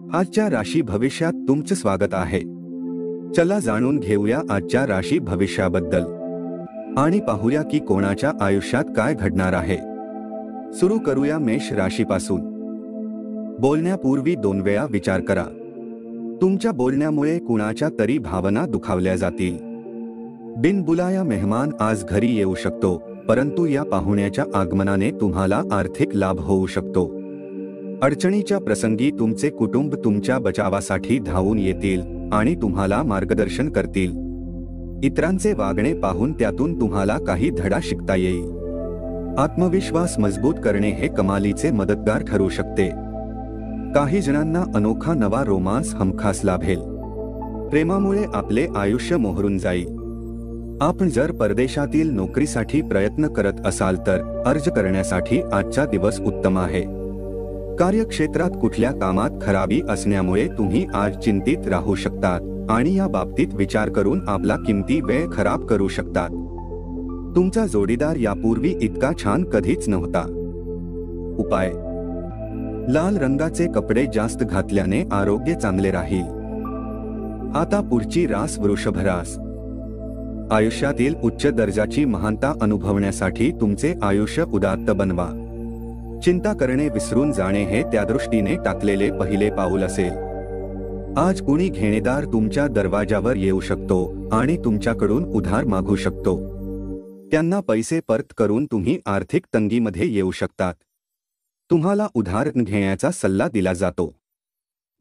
आजच्या राशी भविष्यात तुमचं स्वागत आहे। चला जाणून घेऊया आजच्या राशी भविष्याबद्दल आणि पाहूया की कोणाच्या आयुष्यात काय घडणार आहे। सुरू करूया मेष राशीपासून। बोलण्यापूर्वी 2 वेळा विचार करा। तुमच्या बोलण्यामुळे कुणाच्या तरी भावना दुखावल्या जातील। बिनबुलाया मेहमान आज घरी येऊ शकतो, परंतु या पाहुण्याच्या आगमनाने तुम्हाला आर्थिक लाभ होऊ शकतो। अडचणीच्या प्रसंगी तुमचे कुटुंब तुमच्या बचावासाठी धावून येतील आणि तुम्हाला मार्गदर्शन करतील। इतरांचे वागणे पाहून त्यातून तुम्हाला काही धडा शिकता येईल। आत्मविश्वास मजबूत करणे हे कमालीचे मदतगार ठरू शकते। काही जणांना अनोखा नवा रोमांस हमखास लाभेल। प्रेमामुळे आपले आयुष्य मोहरून जाईल। आपण जर परदेशातील नोकरीसाठी प्रयत्न करत असाल तर अर्ज करण्यासाठी आजचा दिवस उत्तम आहे। कार्यक्षेत्रात कुठल्या कामात खराबी असण्यामुळे तुम्ही आज चिंतित राहू शकतात आणि या बाबतीत विचार करून आपला किमती वेळ खराब करू शकतात। तुमचा जोडीदार यापूर्वी इतका छान कधीच नव्हता। उपाय: लाल रंगाचे कपडे जास्त घातल्याने आरोग्य चांगले राहील। आता पुढची रास वृषभ रास। आयुष्यातील उच्च दर्जाची महानता अनुभवण्यासाठी तुमचे आयुष्य उदात्त बनवा। चिंता करणे विसरून जाणे हे त्या दृष्टीने टाकलेले पहिले पाऊल असेल। आज कुणी घेणेदार तुमच्या दरवाजावर येऊ शकतो आणि तुमच्याकडून उधार मागू शकतो। त्यांना पैसे परत करून तुम्ही आर्थिक तंगीमध्ये येऊ शकतात। तुम्हाला उधार घेण्याचा सल्ला दिला जातो।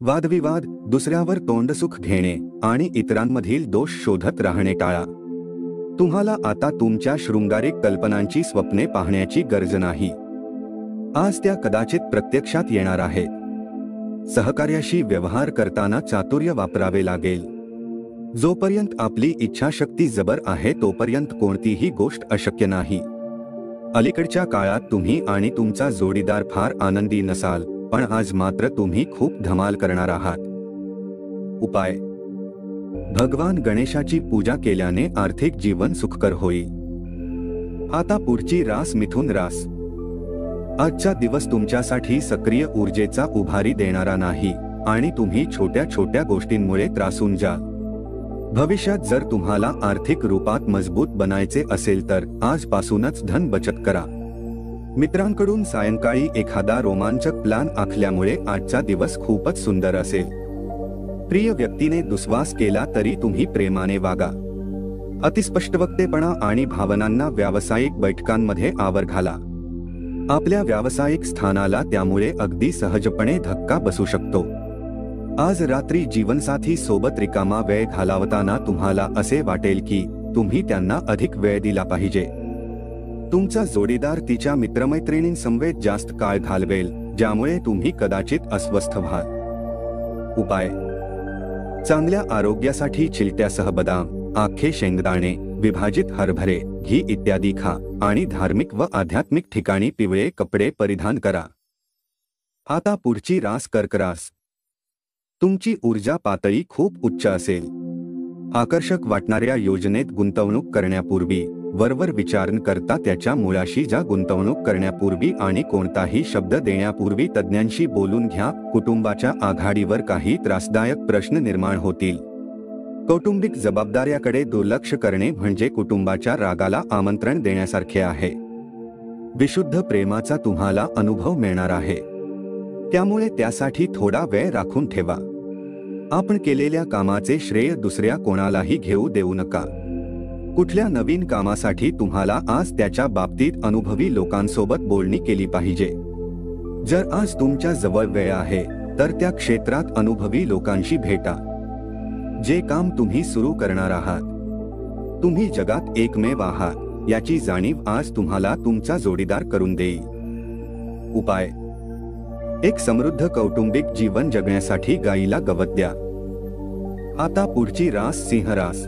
वादविवाद, दुसऱ्यावर तोंडसुख घेणे आणि इतरांमधील दोष शोधत राहणे टाळा। तुम्हाला आता तुमच्या शृंगारिक कल्पनांची स्वप्ने पाहण्याची गरज नाही। आज त्या कदाचित प्रत्यक्षात येणार आहेत। सहकार्याशी व्यवहार करताना चातुर्य वापरावे लागेल। जोपर्यंत आपली इच्छाशक्ती जबर आहे तोपर्यंत कोणतीही गोष्ट अशक्य नाही। अलीकडच्या काळात तुम्ही आणि तुमचा जोडीदार फार आनंदी नसाल, पण आज मात्र तुम्ही खूप धमाल करणार आहात। उपाय: भगवान गणेशाची पूजा केल्याने आर्थिक जीवन सुखकर होईल। आता पुढची रास मिथुन रास। आजचा दिवस तुमच्यासाठी सक्रिय ऊर्जेचा उभारी देणारा नाही आणि तुम्ही छोट्या छोट्या गोष्टींमुळे त्रासून जाल। भविष्यात जर तुम्हाला आर्थिक रूपात मजबूत बनायचे असेल तर आजपासूनच धन बचत करा। मित्रांकडून सायंकाळी एखादा रोमांचक प्लॅन आखल्यामुळे आजचा दिवस खूपच सुंदर असेल। प्रिय व्यक्तीने दुस्वास केला तरी तुम्ही प्रेमाने वागा। अतिस्पष्टवक्तेपणा आणि भावनांना व्यावसायिक बैठकांमध्ये आवर घाला। आपल्या व्यावसायिक स्थानाला त्यामुळे अगदी सहजपणे धक्का बसू शकतो। आज रात्री जीवनसाथी सोबत रिकामा वेळ घालवताना तुम्हाला असे वाटेल की तुम्ही त्यांना अधिक वेळ दिला पाहिजे। तुमचा जोडीदार तिच्या मित्रमैत्रिणींसमवेत जास्त काळ घालवेल, ज्यामुळे तुम्ही कदाचित अस्वस्थ व्हाल। उपाय: चांगल्या आरोग्यासाठी चिलट्यासह बदाम, आखे शेंगदाणे, विभाजित हरभरे, घी इत्यादी खा आणि धार्मिक व आध्यात्मिक ठिकाणी पिवळे कपडे परिधान करा। आता पुढची रास कर्क रास। तुमची ऊर्जा पातळी खूप उच्च असेल। आकर्षक वाटणाऱ्या योजनेत गुंतवणूक करण्यापूर्वी वरवर विचार न करता त्याच्या मुळाशी जा। गुंतवणूक करण्यापूर्वी आणि कोणताही शब्द देण्यापूर्वी तज्ञांशी बोलून घ्या। कुटुंबाच्या आघाडीवर काही त्रासदायक प्रश्न निर्माण होतील। कौटुंबिक जबाबदाऱ्याकडे दुर्लक्ष करणे म्हणजे कुटुंबाच्या रागाला आमंत्रण देण्यासारखे आहे। विशुद्ध प्रेमाचा तुम्हाला अनुभव मिळणार आहे, त्यामुळे त्यासाठी थोडा वेळ राखून ठेवा। आपण केलेल्या कामाचे श्रेय दुसऱ्या कोणालाही घेऊ देऊ नका। कुठल्या नवीन कामासाठी तुम्हाला आज त्याच्या बाबतीत अनुभवी लोकांसोबत बोलणी केली पाहिजे। जर आज तुमच्या जवळ वेळ आहे तर त्या क्षेत्रात अनुभवी लोकांशी भेटा। जे काम तुम्ही सुरू करणार आहात, तुम्ही जगात एकमेव आहात याची जाणीव आज तुम्हाला तुमचा जोडीदार करून देईल। उपाय: एक समृद्ध कौटुंबिक जीवन जगण्यासाठी गाईला गवत द्या। आता पुढची रास सिंह रास।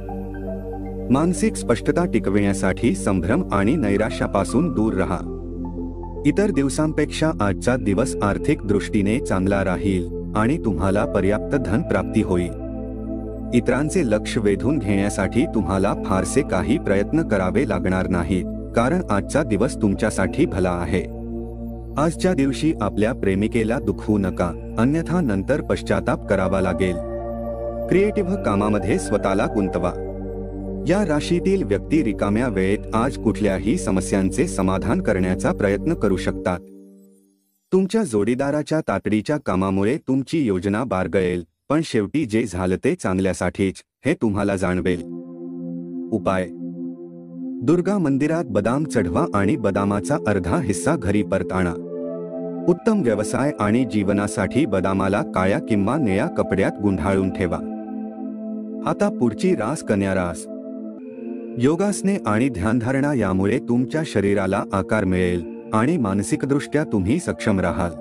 मानसिक स्पष्टता टिकविण्यासाठी संभ्रम आणि नैराश्यापासून दूर राहा। इतर दिवसांपेक्षा आजचा दिवस आर्थिक दृष्टीने चांगला राहील आणि तुम्हाला पर्याप्त धन प्राप्ती होईल। इतरांचे लक्ष वेधून घेण्यासाठी तुम्हाला फारसे काही प्रयत्न करावे लागणार नाहीत, कारण आजचा दिवस तुमच्यासाठी भला आहे। आजच्या दिवशी आपल्या प्रेमिकेला दुखवू नका, अन्यथा नंतर पश्चाताप करावा लागेल. क्रिएटिव्ह कामामध्ये स्वतःला गुंतवा. या राशीतील व्यक्ती रिकाम्या वेळेत आज कुठल्याही समस्यांचे समाधान करण्याचा प्रयत्न करू शकतात. तुमच्या जोडीदाराच्या तातडीच्या कामामुळे तुमची योजना बारगळेल, पण शेवटी जे झालं ते चांगल्यासाठीच हे तुम्हाला जाणवेल. उपाय: दुर्गा मंदिरात बदाम चढवा आणि बदामाचा अर्धा हिस्सा घरी परत आणा. उत्तम व्यवसाय आणि जीवनासाठी बदामाला काळ्या किंवा निळ्या कपड्यात गुंडाळून ठेवा. आता पुढची रास कन्या रास. योगासने आणि ध्यानधारणा यामुळे तुमच्या शरीराला आकार मिळेल आणि मानसिकदृष्ट्या तुम्ही सक्षम राहाल.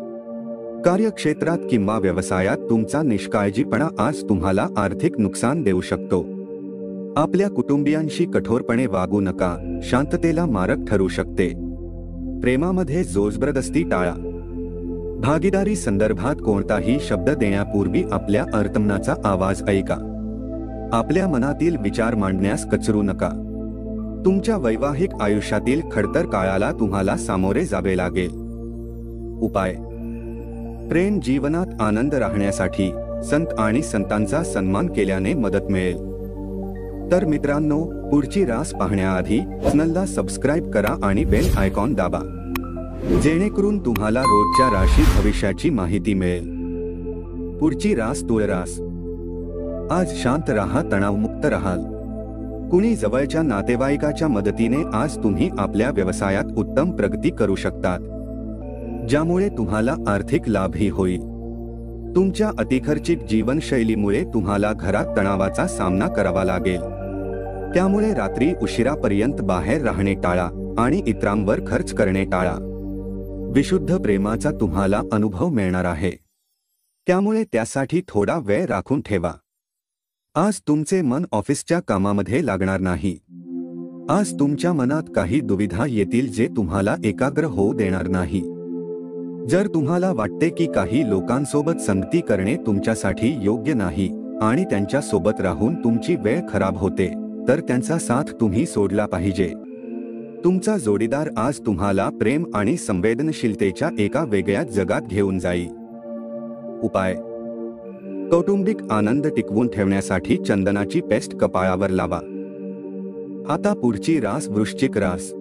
कार्यक्षेत्रात किंवा व्यवसायात तुमचा निष्काळजीपणा आज तुम्हाला आर्थिक नुकसान देऊ शकतो. आपल्या कुटुंबियांशी कठोरपणे वागू नका, शांततेला मारक ठरू शकते. प्रेमामध्ये जोजबरदस्ती टाळा. भागीदारी संदर्भात कोणताही शब्द देण्यापूर्वी आपल्या अर्तमनाचा आवाज ऐका. आपल्या मनातील विचार मांडण्यास कचरू नका. तुमच्या वैवाहिक आयुष्यातील खडतर काळाला तुम्हाला सामोरे जावे लागेल. उपाय: प्रेम जीवनात आनंद राहण्यासाठी संत आणि संतांचा सन्मान केल्याने मदत मिळेल. तर मित्रांनो, पुढची रास पाहण्याआधी चॅनलला सबस्क्राईब करा आणि बेल आयकॉन दाबा, जेणेकरून तुम्हाला रोजच्या राशी भविष्याची माहिती मिळेल. पुढची रास तुळ रास. आज शांत राहा, तणावमुक्त राहाल. कुणी जवळच्या नातेवाईकाच्या मदतीने आज तुम्ही आपल्या व्यवसायात उत्तम प्रगती करू शकतात, ज्यामुळे तुम्हाला आर्थिक लाभही होईल. तुमच्या अतिखर्चिक जीवनशैलीमुळे तुम्हाला घरात तणावाचा सामना करावा लागेल. त्यामुळे रात्री उशिरापर्यंत बाहेर राहणे टाळा आणि इतरांवर खर्च करणे टाळा. विशुद्ध प्रेमाचा तुम्हाला अनुभव मिळणार आहे, त्यामुळे त्यासाठी थोडा वेळ राखून ठेवा. आज तुमचे मन ऑफिसच्या कामामध्ये लागणार नाही. आज तुमच्या मनात काही दुविधा येतील जे तुम्हाला एकाग्र होऊ देणार नाही. जर तुम्हाला वाटते की काही लोकांसोबत संगती करणे तुमच्यासाठी योग्य नाही आणि त्यांच्या सोबत राहून तुमची वेळ खराब होते, तर त्यांचा साथ तुम्ही सोडला पाहिजे. तुमचा जोडीदार आज तुम्हाला प्रेम आणि संवेदनशीलतेच्या एका वेगळ्या जगात घेऊन जाईल. उपाय: कौटुंबिक आनंद टिकवून ठेवण्यासाठी चंदनाची पेस्ट कपाळावर लावा. आता पुढची रास वृश्चिक रास.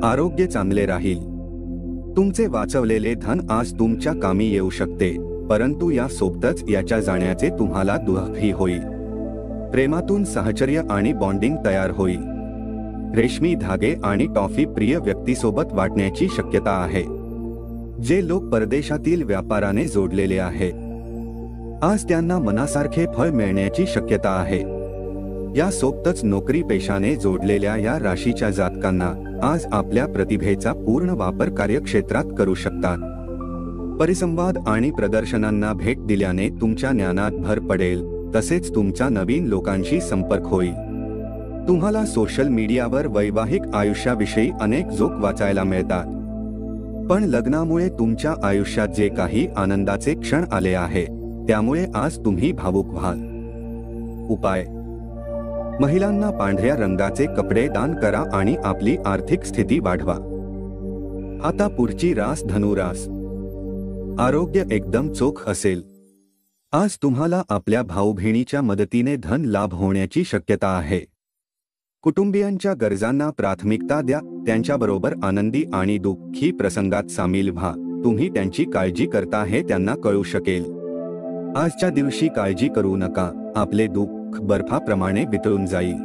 आरोग्य चांगले राहील. तुमचे वाचवलेले धन आज तुमच्या कामी येऊ शकते, परंतु या सोबतच याच्या जाण्याचे तुम्हाला दुःखही होईल. प्रेमातून साहचर्य आणि बॉन्डिंग तयार होईल. रेशमी धागे आणि टॉफी प्रिय व्यक्तीसोबत वाटण्याची शक्यता आहे. जे लोक परदेशातील व्यापाराने जोडलेले आहेत, आज त्यांना मनासारखे फळ मिळण्याची शक्यता आहे. या सोबतच नोकरी पेशाने जोडलेल्या या राशीच्या जातकांना आज आपल्या प्रतिभेचा पूर्ण वापर कार्यक्षेत्रात करू शकतात. परिसंवाद आणि प्रदर्शनांना भेट दिल्याने तुमच्या ज्ञानात भर पडेल, तसेच तुमचा नवीन लोकांशी संपर्क होईल. तुम्हाला सोशल मीडियावर वैवाहिक आयुष्याविषयी अनेक जोक वाचायला मिळतात, पण लग्नामुळे तुमच्या आयुष्यात जे काही आनंदाचे क्षण आले आहे, त्यामुळे आज तुम्ही भावुक व्हाल. उपाय: महिलांना पांढऱ्या रंगाचे कपडे दान करा आणि आपली आर्थिक स्थिती वाढवा. आता पुढची रास धनुरास. आरोग्य एकदम चोख असेल. आज तुम्हाला आपल्या भाऊ-बहिणीच्या मदतीने धन लाभ होण्याची शक्यता आहे. कुटुंबियांच्या गरजांना प्राथमिकता द्या. त्यांच्याबरोबर आनंदी आणि दुःखी प्रसंगात सामील व्हा. तुम्ही त्यांची काळजी करता हे त्यांना कळू शकेल. आजच्या दिवशी काळजी करू नका, आपले दुःख बर्फाप्रमाणे वितळून जाईल.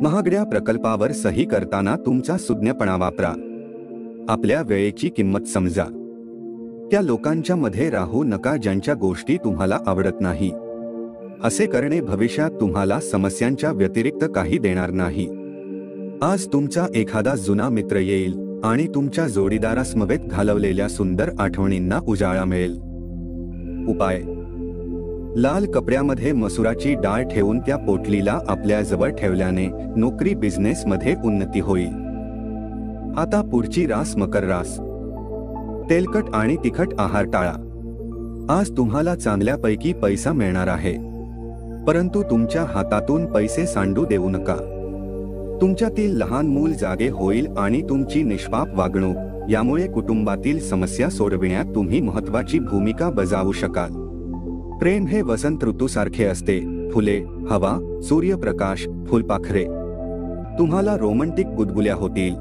महागड्या प्रकल्पावर सही करताना तुमचा सुज्ञपणा वापरा. आपल्या वेळेची किंमत समजा. त्या लोकांच्या मध्ये राहू नका ज्यांच्या गोष्टी तुम्हाला आवडत नाही. असे करणे भविष्यात तुम्हाला समस्यांच्या व्यतिरिक्त काही देणार नाही. आज तुमचा एखादा जुना मित्र येईल आणि तुमच्या जोडीदारासमवेत घालवलेल्या सुंदर आठवणींना उजाळा मिळेल. उपाय: लाल कपड्यामध्ये मसुराची डाळ ठेवून त्या पोटलीला आपल्या जवळ ठेवल्याने नोकरी बिझनेस मध्ये उन्नती होईल. आता पुढची रास मकर रास. तेलकट आणि तिखट आहार टाळा. आज तुम्हाला चांगल्यापैकी पैसा मिळणार आहे, परंतु तुमच्या हातातून पैसे सांडू देऊ नका. तुमच्यातील लहान मूल जागे होईल आणि तुमची निष्पाप वागणूक यामुळे कुटुंबातील समस्या सोडविण्यात तुम्ही महत्त्वाची भूमिका बजावू शकाल. प्रेम हे वसंत ऋतूसारखे असते. फुले, हवा, सूर्यप्रकाश, फुलपाखरे. तुम्हाला रोमॅन्टिक गुदगुल्या होतील.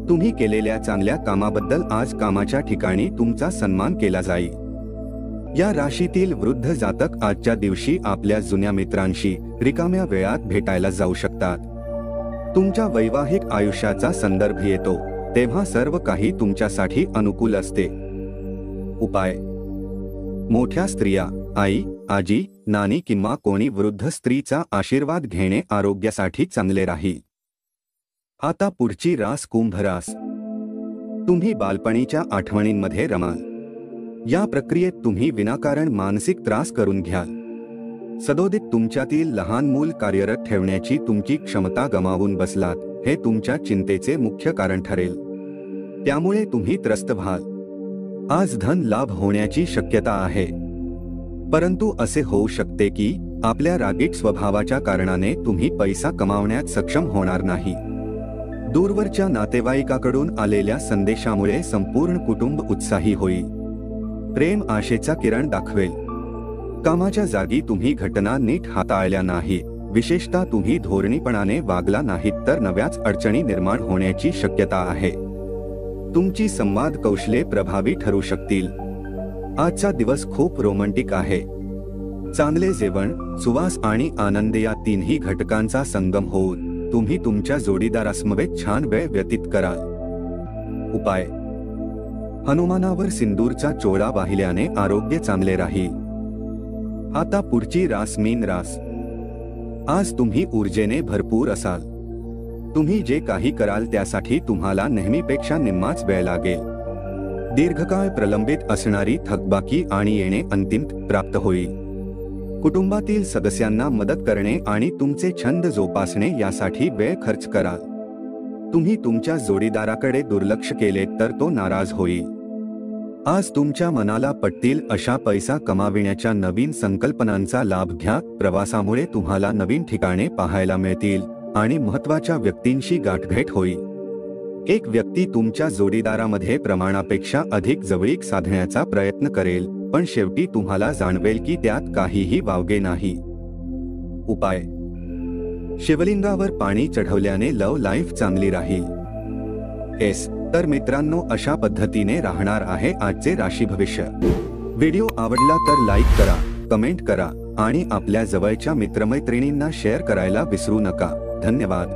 तुम्ही केलेल्या चांगल्या कामाबद्दल आज कामाच्या ठिकाणी तुमचा सन्मान केला जाईल. या राशीतील वृद्ध जातक आजच्या दिवशी आपल्या जुन्या मित्रांशी रिकाम्या वेळात भेटायला जाऊ शकतात. तुमच्या वैवाहिक आयुष्याचा संदर्भ येतो तेव्हा सर्व काही तुमच्यासाठी अनुकूल असते. उपाय: मोठ्या स्त्रिया, आई, आजी, नानी किंवा कोणी वृद्ध स्त्रीचा आशीर्वाद घेणे आरोग्यासाठी चांगले राहील. आता पुढची रास कुंभ रास. तुम्ही बालपणीच्या आठवणींमध्ये रमाल. या प्रक्रियेत तुम्ही विनाकारण मानसिक त्रास करून घ्याल. सदोदित तुमच्यातील लहान मूल कार्यरत ठेवण्याची तुमची क्षमता गमावून बसलात हे तुमच्या चिंतेचे मुख्य कारण ठरेल. त्यामुळे तुम्ही त्रस्त व्हाल. आज धन लाभ होण्याची शक्यता आहे, परंतु असे होऊ शकते की आपल्या रागीट स्वभावाच्या कारणाने तुम्ही पैसा कमावण्यात सक्षम होणार नाही. दूरवरच्या नातेवाईकाकडून आलेल्या संदेशामुळे संपूर्ण कुटुंब उत्साही होईल. प्रेम आशेचा किरण दाखवेल. कामाच्या जागी तुम्ही घटना नीट हाताळल्या नाही, विशेषतः तुम्ही धोरणीपणाने वागला नाहीत तर नव्याच अडचणी निर्माण होण्याची शक्यता आहे. तुमची संवाद कौशल्ये प्रभावी ठरू शकतील. आजचा दिवस खूप रोमॅन्टिक आहे. चांगले जेवण, सुवास आणि आनंद या तिन्ही घटकांचा संगम होऊन तुम्ही तुमच्या जोडीदारासमवेत छान वेळ व्यतीत कराल. उपाय: हनुमानावर सिंदूरचा चोळा वाहिल्याने आरोग्य चांगले राहील. आता पुढची रास मीन रास. आज तुम्ही ऊर्जेने भरपूर असाल. तुम्ही जे काही कराल त्यासाठी तुम्हाला नेहमीपेक्षा निम्माच वेळ लागेल. दीर्घकाळ प्रलंबित असणारी थकबाकी आणि येणे अंतिम प्राप्त होईल. कुटुंबातील सदस्यांना मदत करणे आणि तुमचे छंद जोपासणे यासाठी वेळ खर्च कराल. तुम्ही तुमच्या जोडीदाराकडे दुर्लक्ष केले तर तो नाराज होईल. आज तुमच्या मनाला पटतील अशा पैसा कमाविण्याच्या नवीन संकल्पनांचा लाभ घ्या. प्रवासामुळे तुम्हाला नवीन ठिकाणे पाहायला मिळतील आणि महत्त्वाच्या व्यक्तींशी गाठभेट होईल. एक व्यक्ती तुमच्या जोडीदारामध्ये प्रमाणापेक्षा अधिक जवळीक साधण्याचा प्रयत्न करेल, पण शेवटी तुम्हाला जाणवेल की त्यात काहीही वावगे नाही. उपाय: शिवलिंगावर पाणी चढवल्याने लव्ह लाईफ चांगली राहील. तर मित्रांनो, अशा पद्धतीने राहणार आहे आजचे राशी भविष्य. व्हिडिओ आवडला तर लाईक करा, कमेंट करा आणि आपल्या जवळच्या मित्रमैत्रिणींना शेअर करायला विसरू नका. धन्यवाद.